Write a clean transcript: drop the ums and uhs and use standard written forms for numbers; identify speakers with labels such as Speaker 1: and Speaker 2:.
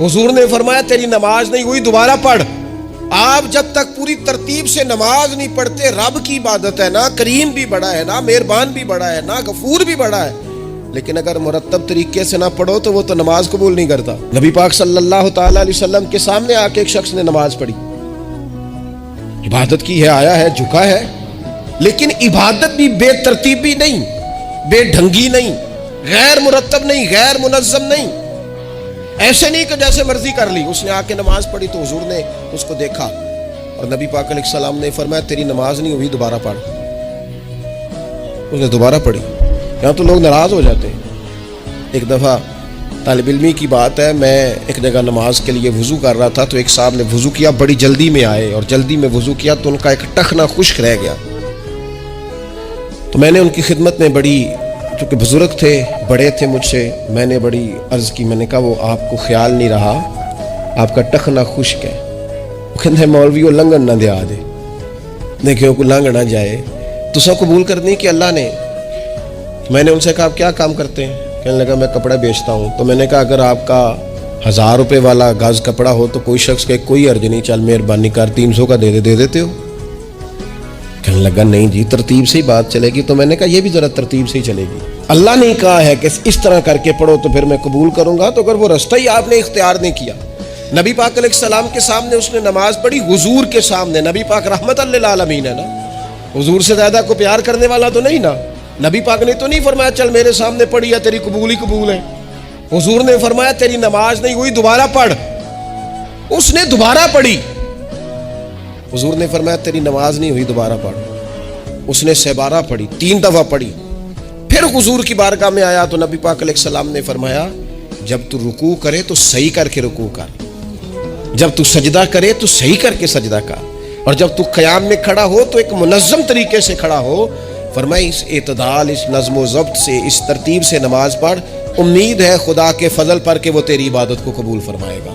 Speaker 1: हुजूर ने फरमाया तेरी नमाज नहीं हुई, दोबारा पढ़। आप जब तक पूरी तरतीब से नमाज नहीं पढ़ते, रब की इबादत है ना, करीम भी बड़ा है ना, मेहरबान भी बड़ा है ना, गफूर भी बड़ा है, लेकिन अगर मुरत्तब तरीके से ना पढ़ो तो वो तो नमाज कबूल नहीं करता। नबी पाक सल्लल्लाहु ताला अलैहि वसल्लम के सामने आके एक शख्स ने नमाज पढ़ी, इबादत की है, आया है, झुका है, लेकिन इबादत भी बेतरतीबी नहीं, बेढंगी नहीं, गैर मुरत्तब नहीं, गैर मुनज़्ज़म नहीं, ऐसे नहीं कि जैसे मर्जी कर ली। उसने आके नमाज पढ़ी तो हुजूर ने उसको देखा और नबी पाक अलैहिस्सलाम ने फरमाया तेरी नमाज नहीं हुई, दोबारा पढ़। उसने दोबारा पढ़ी। यहाँ तो लोग नाराज हो जाते हैं। एक दफ़ा तालिब इल्मी की बात है, मैं एक जगह नमाज के लिए वज़ू कर रहा था, तो एक साहब ने वज़ू किया, बड़ी जल्दी में आए और जल्दी में वज़ू किया तो उनका एक टखना खुश्क रह गया। तो मैंने उनकी खिदमत में बड़ी, चूँकि बुजुर्ग थे, बड़े थे मुझसे, मैंने बड़ी अर्ज़ की, मैंने कहा वो आपको ख्याल नहीं रहा, आपका टखना खुश्क है। वो कहते मौलवी वो लंघन ना दिया दे, देखियो को लंघ ना जाए, तो सब कबूल करनी कि अल्लाह ने। मैंने उनसे कहा आप क्या काम करते हैं? कहने लगा मैं कपड़ा बेचता हूँ। तो मैंने कहा अगर आपका 1000 रुपये वाला गज कपड़ा हो तो कोई शख्स के कोई अर्ज नहीं, चल मेहरबानी कर 300 का दे देते हो? कहने लगा नहीं जी, तरतीब से ही बात चलेगी। तो मैंने कहा ये भी ज़रा तरतीब से ही चलेगी। अल्लाह ने कहा है कि इस तरह करके पढ़ो तो फिर मैं कबूल करूँगा। तो अगर वो रास्ता ही आपने इख्तियार नहीं किया, नबी पाक अलैहिस्सलाम के सामने उसने नमाज पढ़ी, हुजूर के सामने। नबी पाक रहमतल लिल आलमीन है ना, हुजूर से ज़्यादा को प्यार करने वाला तो नहीं ना। नबी पाक ने तो नहीं फरमाया चल मेरे सामने पढ़ी या तेरी कबूल ही कबूल है। हुजूर ने फरमाया तेरी नमाज नहीं हुई, दोबारा पढ़। उसने दोबारा पढ़ी। हुजूर ने फरमाया तेरी नमाज नहीं हुई, दोबारा पढ़। उसने 12 पढ़ी, 3 दफ़ा पढ़ी। फिर हुजूर की बारगाह में आया तो नबी पाक अलैहिस्सलाम ने फरमाया जब तू रुकू करे तो सही करके रुकू कर, जब तू सजदा करे तो सही करके सजदा कर, और जब तू क़याम में खड़ा हो तो एक मुनज़्ज़म तरीके से खड़ा हो। फरमाई इस एतदाल, इस नज़्म व ज़ब्त से, इस तरतीब से नमाज पढ़, उम्मीद है खुदा के फजल पर कि वो तेरी इबादत को कबूल फरमाएगा।